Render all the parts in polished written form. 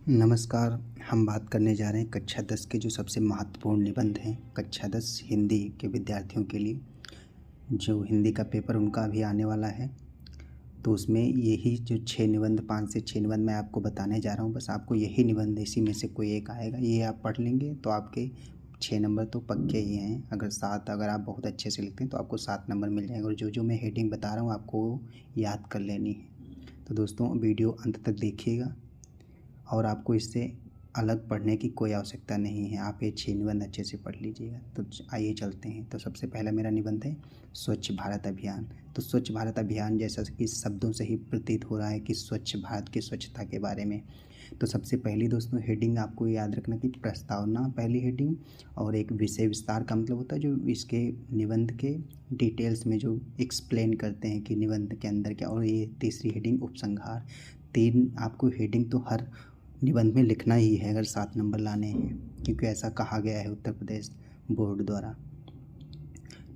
नमस्कार। हम बात करने जा रहे हैं कक्षा 10 के जो सबसे महत्वपूर्ण निबंध हैं कक्षा 10 हिंदी के विद्यार्थियों के लिए। जो हिंदी का पेपर उनका अभी आने वाला है, तो उसमें यही जो 6 निबंध 5 से 6 निबंध मैं आपको बताने जा रहा हूँ। बस आपको यही निबंध इसी में से कोई एक आएगा, ये आप पढ़ लेंगे तो आपके 6 नंबर तो पक्के ही हैं। अगर आप बहुत अच्छे से लिखते हैं तो आपको 7 नंबर मिल जाएंगे। और जो मैं हेडिंग बता रहा हूँ आपको याद कर लेनी है। तो दोस्तों वीडियो अंत तक देखिएगा और आपको इससे अलग पढ़ने की कोई आवश्यकता नहीं है। आप ये 6 निबंध अच्छे से पढ़ लीजिएगा। तो आइए चलते हैं। तो सबसे पहला मेरा निबंध है स्वच्छ भारत अभियान। तो स्वच्छ भारत अभियान जैसा कि शब्दों से ही प्रतीत हो रहा है कि स्वच्छ भारत की स्वच्छता के बारे में। तो सबसे पहली दोस्तों हेडिंग आपको याद रखना कि प्रस्तावना पहली हेडिंग, और एक विषय विस्तार का मतलब होता है जो इसके निबंध के डिटेल्स में जो एक्सप्लेन करते हैं कि निबंध के अंदर क्या। और ये तीसरी हेडिंग उपसंहार। 3 आपको हेडिंग तो हर निबंध में लिखना ही है अगर 7 नंबर लाने हैं, क्योंकि ऐसा कहा गया है उत्तर प्रदेश बोर्ड द्वारा।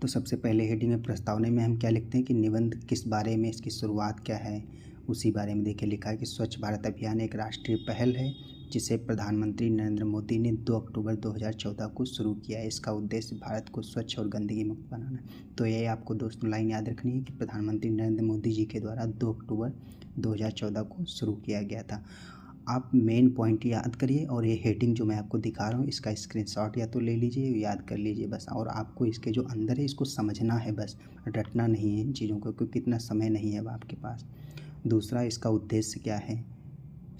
तो सबसे पहले हेडिंग में प्रस्तावना में हम क्या लिखते हैं कि निबंध किस बारे में, इसकी शुरुआत क्या है, उसी बारे में देखिए लिखा है कि स्वच्छ भारत अभियान एक राष्ट्रीय पहल है जिसे प्रधानमंत्री नरेंद्र मोदी ने 2 अक्टूबर 2014 को शुरू किया है। इसका उद्देश्य भारत को स्वच्छ और गंदगी मुक्त बनाना है। तो ये आपको दोस्तों लाइन याद रखनी है कि प्रधानमंत्री नरेंद्र मोदी जी के द्वारा 2 अक्टूबर 2014 को शुरू किया गया था। आप मेन पॉइंट याद करिए और ये हेडिंग जो मैं आपको दिखा रहा हूँ इसका स्क्रीनशॉट या तो ले लीजिए, याद कर लीजिए बस। और आपको इसके जो अंदर है इसको समझना है, बस रटना नहीं है इन चीज़ों को, क्योंकि इतना समय नहीं है अब आपके पास। दूसरा, इसका उद्देश्य क्या है,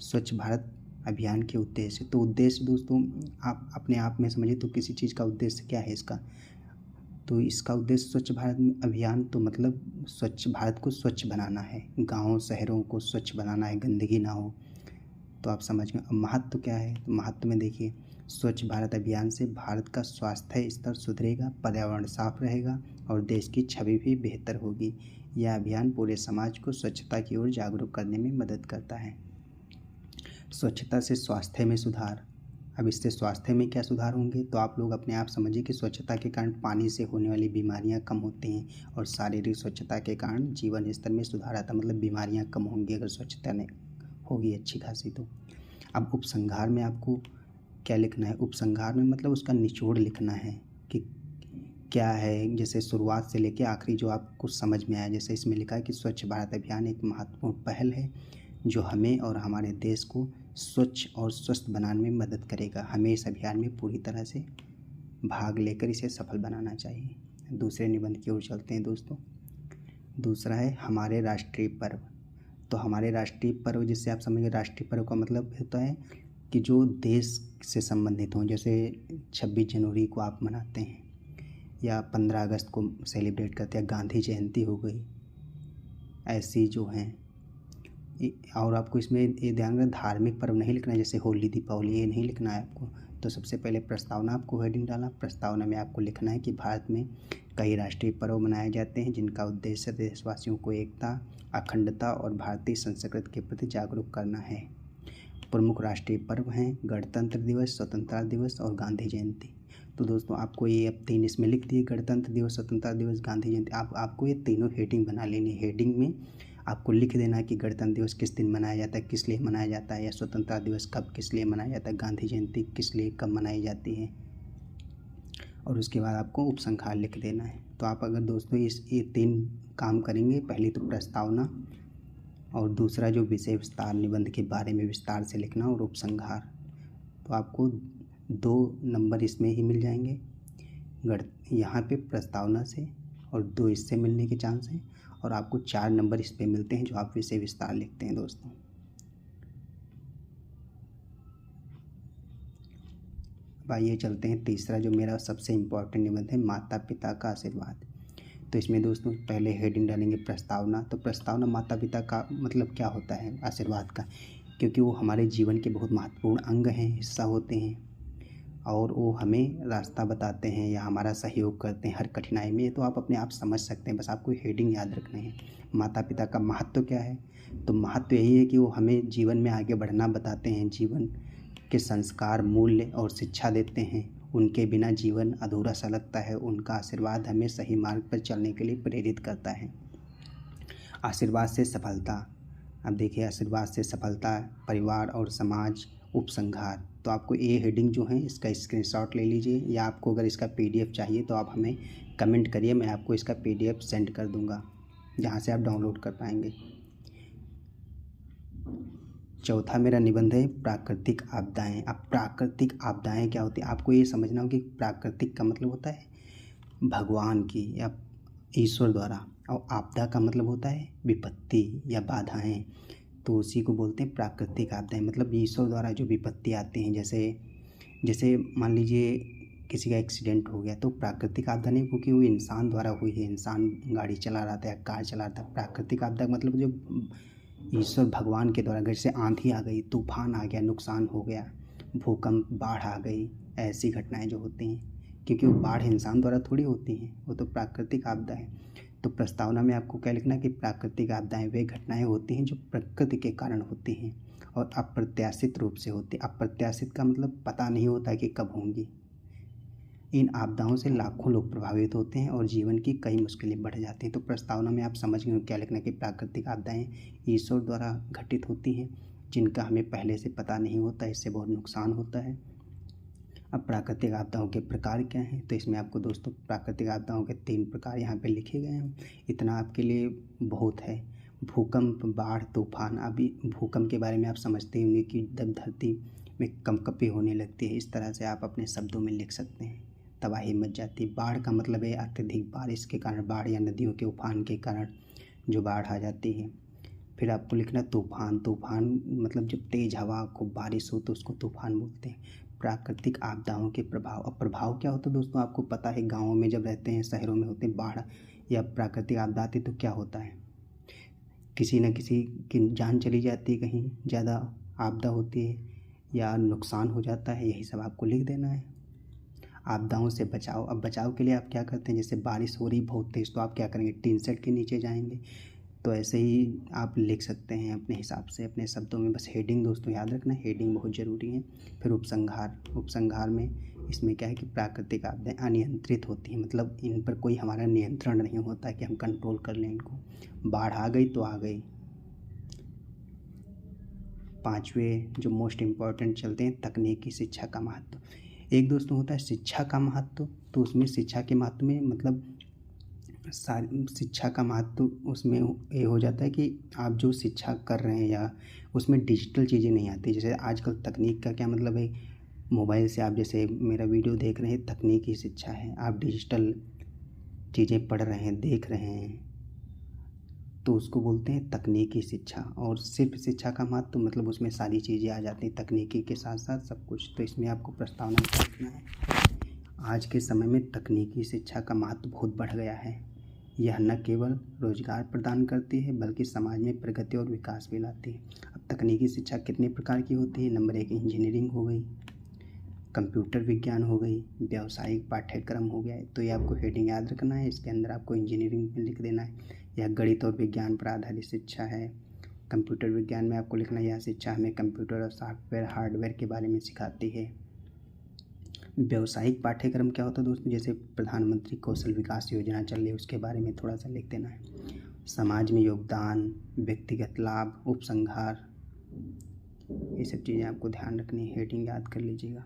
स्वच्छ भारत अभियान के उद्देश्य। तो उद्देश्य दोस्तों आप अपने आप में समझिए तो किसी चीज़ का उद्देश्य क्या है इसका। तो इसका उद्देश्य स्वच्छ भारत अभियान तो मतलब स्वच्छ भारत को स्वच्छ बनाना है, गाँव शहरों को स्वच्छ बनाना है, गंदगी ना हो। तो आप समझ गए। अब महत्व क्या है, तो महत्व में देखिए स्वच्छ भारत अभियान से भारत का स्वास्थ्य स्तर सुधरेगा, पर्यावरण साफ रहेगा और देश की छवि भी बेहतर होगी। यह अभियान पूरे समाज को स्वच्छता की ओर जागरूक करने में मदद करता है। स्वच्छता से स्वास्थ्य में सुधार। अब इससे स्वास्थ्य में क्या सुधार होंगे, तो आप लोग अपने आप समझिए कि स्वच्छता के कारण पानी से होने वाली बीमारियां कम होती हैं और शारीरिक स्वच्छता के कारण जीवन स्तर में सुधार आता है। मतलब बीमारियां कम होंगी अगर स्वच्छता ने होगी अच्छी खासी। तो अब उपसंहार में आपको क्या लिखना है, उपसंहार में मतलब उसका निचोड़ लिखना है कि क्या है, जैसे शुरुआत से लेके आखिरी जो आपको समझ में आया। जैसे इसमें लिखा है कि स्वच्छ भारत अभियान एक महत्वपूर्ण पहल है जो हमें और हमारे देश को स्वच्छ और स्वस्थ बनाने में मदद करेगा। हमें इस अभियान में पूरी तरह से भाग लेकर इसे सफल बनाना चाहिए। दूसरे निबंध की ओर चलते हैं दोस्तों। दूसरा है हमारे राष्ट्रीय पर्व। तो हमारे राष्ट्रीय पर्व, जिससे आप समझिए राष्ट्रीय पर्व का मतलब होता है कि जो देश से संबंधित हों। जैसे 26 जनवरी को आप मनाते हैं या 15 अगस्त को सेलिब्रेट करते हैं, गांधी जयंती हो गई, ऐसी जो हैं। और आपको इसमें ये ध्यान रखना धार्मिक पर्व नहीं लिखना है, जैसे होली दीपावली, ये नहीं लिखना है आपको। तो सबसे पहले प्रस्तावना आपको हेडिंग डालना। प्रस्तावना में आपको लिखना है कि भारत में कई राष्ट्रीय पर्व मनाए जाते हैं जिनका उद्देश्य देशवासियों को एकता, अखंडता और भारतीय संस्कृति के प्रति जागरूक करना है। प्रमुख राष्ट्रीय पर्व हैं गणतंत्र दिवस, स्वतंत्रता दिवस और गांधी जयंती। तो दोस्तों आपको ये अब 3 इसमें लिख दिए, गणतंत्र दिवस, स्वतंत्रता दिवस, गांधी जयंती। आपको ये तीनों हेडिंग बना लेनी। हेडिंग में आपको लिख देना है कि गणतंत्र दिवस किस दिन मनाया जाता है, किस लिए मनाया जाता है, या स्वतंत्रता दिवस कब किस लिए मनाया जाता है, गांधी जयंती किस लिए कब मनाई जाती है। और उसके बाद आपको उपसंहार लिख देना है। तो आप अगर दोस्तों ये 3 काम करेंगे, पहली तो प्रस्तावना और दूसरा जो विषय विस्तार निबंध के बारे में विस्तार से लिखना और उपसंहार, तो आपको 2 नंबर इसमें ही मिल जाएंगे यहाँ पे प्रस्तावना से, और 2 इससे मिलने के चांस हैं। और आपको 4 नंबर इस पे मिलते हैं जो आप विषय विस्तार लिखते हैं दोस्तों। अब आइए चलते हैं तीसरा जो मेरा सबसे इम्पोर्टेंट निबंध है, माता पिता का आशीर्वाद। तो इसमें दोस्तों पहले हेडिंग डालेंगे प्रस्तावना। तो प्रस्तावना माता पिता का मतलब क्या होता है, आशीर्वाद का, क्योंकि वो हमारे जीवन के बहुत महत्वपूर्ण अंग हैं, हिस्सा होते हैं और वो हमें रास्ता बताते हैं या हमारा सहयोग करते हैं हर कठिनाई में। तो आप अपने आप समझ सकते हैं, बस आपको हेडिंग याद रखना है। माता पिता का महत्व क्या है, तो महत्व यही है कि वो हमें जीवन में आगे बढ़ना बताते हैं, जीवन के संस्कार, मूल्य और शिक्षा देते हैं। उनके बिना जीवन अधूरा सा लगता है। उनका आशीर्वाद हमें सही मार्ग पर चलने के लिए प्रेरित करता है। आशीर्वाद से सफलता। अब देखिए आशीर्वाद से सफलता परिवार और समाज उपसंहार। तो आपको ये हेडिंग जो है इसका स्क्रीनशॉट ले लीजिए, या आपको अगर इसका पीडीएफ चाहिए तो आप हमें कमेंट करिए, मैं आपको इसका पीडीएफ सेंड कर दूंगा जहां से आप डाउनलोड कर पाएंगे। चौथा मेरा निबंध है प्राकृतिक आपदाएं। अब प्राकृतिक आपदाएं क्या होती है, आपको ये समझना होगा कि प्राकृतिक का मतलब होता है भगवान की या ईश्वर द्वारा, और आपदा का मतलब होता है विपत्ति या बाधाएं। तो उसी को बोलते हैं प्राकृतिक आपदाएं, मतलब ईश्वर द्वारा जो विपत्ति आती हैं। जैसे जैसे मान लीजिए किसी का एक्सीडेंट हो गया, तो प्राकृतिक आपदा नहीं, क्योंकि वो इंसान द्वारा हुई है, इंसान गाड़ी चला रहा था या कार चला रहा था। प्राकृतिक आपदा का मतलब जो ईश्वर भगवान के द्वारा, जैसे आंधी आ गई, तूफान आ गया, नुकसान हो गया, भूकंप, बाढ़ आ गई, ऐसी घटनाएं जो होती हैं, क्योंकि वो बाढ़ इंसान द्वारा थोड़ी होती हैं, वो तो प्राकृतिक आपदा है। तो प्रस्तावना में आपको क्या लिखना है कि प्राकृतिक आपदाएं वे घटनाएं होती हैं जो प्रकृति के कारण होती हैं और अप्रत्याशित रूप से होती है। अप्रत्याशित का मतलब पता नहीं होता कि कब होंगी। इन आपदाओं से लाखों लोग प्रभावित होते हैं और जीवन की कई मुश्किलें बढ़ जाती हैं। तो प्रस्तावना में आप समझ गए क्या लिखना है कि प्राकृतिक आपदाएं ईश्वर द्वारा घटित होती हैं जिनका हमें पहले से पता नहीं होता, इससे बहुत नुकसान होता है। अब प्राकृतिक आपदाओं के प्रकार क्या हैं, तो इसमें आपको दोस्तों प्राकृतिक आपदाओं के 3 प्रकार यहाँ पे लिखे गए हैं। इतना आपके लिए बहुत है। भूकंप, बाढ़, तूफान। अभी भूकंप के बारे में आप समझते होंगे कि जब धरती में कंपकपी होने लगती है, इस तरह से आप अपने शब्दों में लिख सकते हैं, तबाही मच जाती है। बाढ़ का मतलब है अत्यधिक बारिश के कारण, बाढ़ या नदियों के उफान के कारण जो बाढ़ आ जाती है। फिर आपको लिखना तूफान। तूफान मतलब जब तेज़ हवा, खूब बारिश हो तो उसको तूफान बोलते हैं। प्राकृतिक आपदाओं के प्रभाव। अब प्रभाव क्या होता है दोस्तों, आपको पता है गाँवों में जब रहते हैं, शहरों में होते हैं, बाढ़ या प्राकृतिक आपदा आती तो क्या होता है, किसी न किसी की जान चली जाती है, कहीं ज़्यादा आपदा होती है या नुकसान हो जाता है। यही सब आपको लिख देना है। आपदाओं से बचाव। अब बचाव के लिए आप क्या करते हैं, जैसे बारिश हो रही बहुत तेज़, तो आप क्या करेंगे, टीन सेट के नीचे जाएंगे। तो ऐसे ही आप लिख सकते हैं अपने हिसाब से, अपने शब्दों में। बस हेडिंग दोस्तों याद रखना, हेडिंग बहुत ज़रूरी है। फिर उपसंहार। उपसंहार में इसमें क्या है कि प्राकृतिक आपदाएं अनियंत्रित होती हैं, मतलब इन पर कोई हमारा नियंत्रण नहीं होता कि हम कंट्रोल कर लें इनको। बाढ़ आ गई तो आ गई। 5वें जो मोस्ट इम्पॉर्टेंट चलते हैं, तकनीकी शिक्षा का महत्व। एक दोस्तों होता है शिक्षा का महत्व, तो उसमें शिक्षा के महत्व में मतलब सारी शिक्षा का महत्व उसमें ये हो जाता है कि आप जो शिक्षा कर रहे हैं या उसमें डिजिटल चीज़ें नहीं आती। जैसे आजकल तकनीक का क्या मतलब है, मोबाइल से आप जैसे मेरा वीडियो देख रहे हैं, तकनीकी शिक्षा है। आप डिजिटल चीज़ें पढ़ रहे हैं, देख रहे हैं, तो उसको बोलते हैं तकनीकी शिक्षा। और सिर्फ शिक्षा का महत्व मतलब उसमें सारी चीज़ें आ जाती हैं, तकनीकी के साथ साथ सब कुछ। तो इसमें आपको प्रस्तावना में लिखना है, आज के समय में तकनीकी शिक्षा का महत्व बहुत बढ़ गया है। यह न केवल रोजगार प्रदान करती है बल्कि समाज में प्रगति और विकास भी लाती है। अब तकनीकी शिक्षा कितने प्रकार की होती है, नंबर 1 इंजीनियरिंग हो गई, कंप्यूटर विज्ञान हो गई, व्यावसायिक पाठ्यक्रम हो गया है। तो ये आपको हेडिंग याद रखना है, इसके अंदर आपको इंजीनियरिंग में लिख देना है। यह गणित और विज्ञान पर आधारित शिक्षा है। कंप्यूटर विज्ञान में आपको लिखना है, यह शिक्षा हमें कंप्यूटर और सॉफ्टवेयर हार्डवेयर के बारे में सिखाती है। व्यावसायिक पाठ्यक्रम क्या होता है दोस्तों, जैसे प्रधानमंत्री कौशल विकास योजना चल रही है, उसके बारे में थोड़ा सा लिख देना है। समाज में योगदान, व्यक्तिगत लाभ, उपसंहार, ये सब चीज़ें आपको ध्यान रखनी है, हेडिंग याद कर लीजिएगा।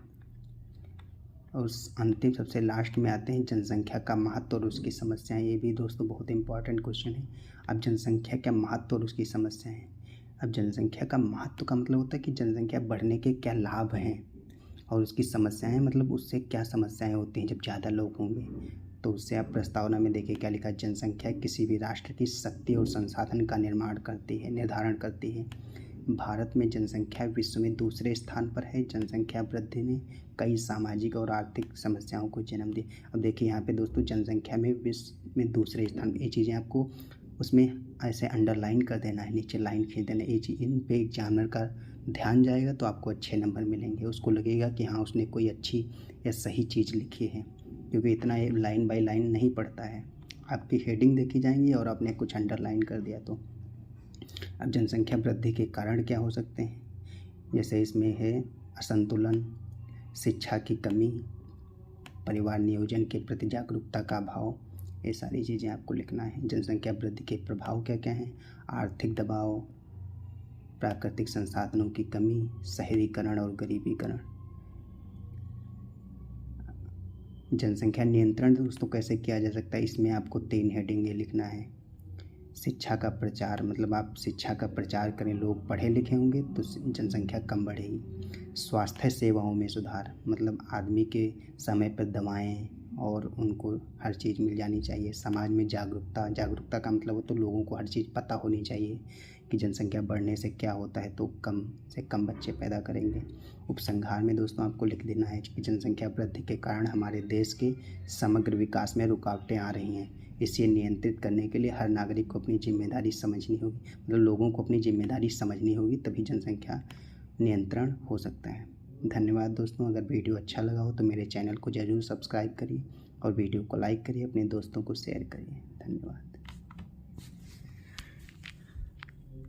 और अंतिम सबसे लास्ट में आते हैं जनसंख्या का महत्व और उसकी समस्याएं। ये भी दोस्तों बहुत इंपॉर्टेंट क्वेश्चन है। अब जनसंख्या का महत्व और उसकी समस्याएं। अब जनसंख्या का महत्व का मतलब होता है कि जनसंख्या बढ़ने के क्या लाभ हैं, और उसकी समस्याएं मतलब उससे क्या समस्याएं होती हैं जब ज़्यादा लोग होंगे। तो उससे आप प्रस्तावना में देखिए क्या लिखा, जनसंख्या किसी भी राष्ट्र की शक्ति और संसाधन का निर्धारण करती है। भारत में जनसंख्या विश्व में दूसरे स्थान पर है। जनसंख्या वृद्धि ने कई सामाजिक और आर्थिक समस्याओं को जन्म दिया। अब देखिए यहाँ पे दोस्तों, जनसंख्या में विश्व में दूसरे स्थान पर, ये चीज़ें आपको उसमें ऐसे अंडरलाइन कर देना है, नीचे लाइन खींच देना है। ये चीज़ इन पे एग्जामिनर का ध्यान जाएगा तो आपको अच्छे नंबर मिलेंगे। उसको लगेगा कि हाँ उसने कोई अच्छी या सही चीज़ लिखी है, क्योंकि इतना ये लाइन बाय लाइन नहीं पढ़ता है। आपकी हेडिंग देखी जाएंगी और आपने कुछ अंडरलाइन कर दिया तो। अब जनसंख्या वृद्धि के कारण क्या हो सकते हैं, जैसे इसमें है असंतुलन, शिक्षा की कमी, परिवार नियोजन के प्रति जागरूकता का अभाव, ये सारी चीज़ें आपको लिखना है। जनसंख्या वृद्धि के प्रभाव क्या क्या हैं, आर्थिक दबाव, प्राकृतिक संसाधनों की कमी, शहरीकरण और गरीबीकरण। जनसंख्या नियंत्रण दोस्तों कैसे किया जा सकता है, इसमें आपको 3 हेडिंग लिखना है। शिक्षा का प्रचार, मतलब आप शिक्षा का प्रचार करें, लोग पढ़े लिखे होंगे तो जनसंख्या कम बढ़ेगी। स्वास्थ्य सेवाओं में सुधार, मतलब आदमी के समय पर दवाएं और उनको हर चीज़ मिल जानी चाहिए। समाज में जागरूकता, जागरूकता का मतलब हो तो लोगों को हर चीज़ पता होनी चाहिए कि जनसंख्या बढ़ने से क्या होता है, तो कम से कम बच्चे पैदा करेंगे। उपसंहार में दोस्तों आपको लिख देना है कि जनसंख्या वृद्धि के कारण हमारे देश के समग्र विकास में रुकावटें आ रही हैं। इसे नियंत्रित करने के लिए हर नागरिक को अपनी जिम्मेदारी समझनी होगी, मतलब लोगों को अपनी जिम्मेदारी समझनी होगी, तभी जनसंख्या नियंत्रण हो सकता है। धन्यवाद दोस्तों। अगर वीडियो अच्छा लगा हो तो मेरे चैनल को ज़रूर सब्सक्राइब करिए और वीडियो को लाइक करिए, अपने दोस्तों को शेयर करिए। धन्यवाद।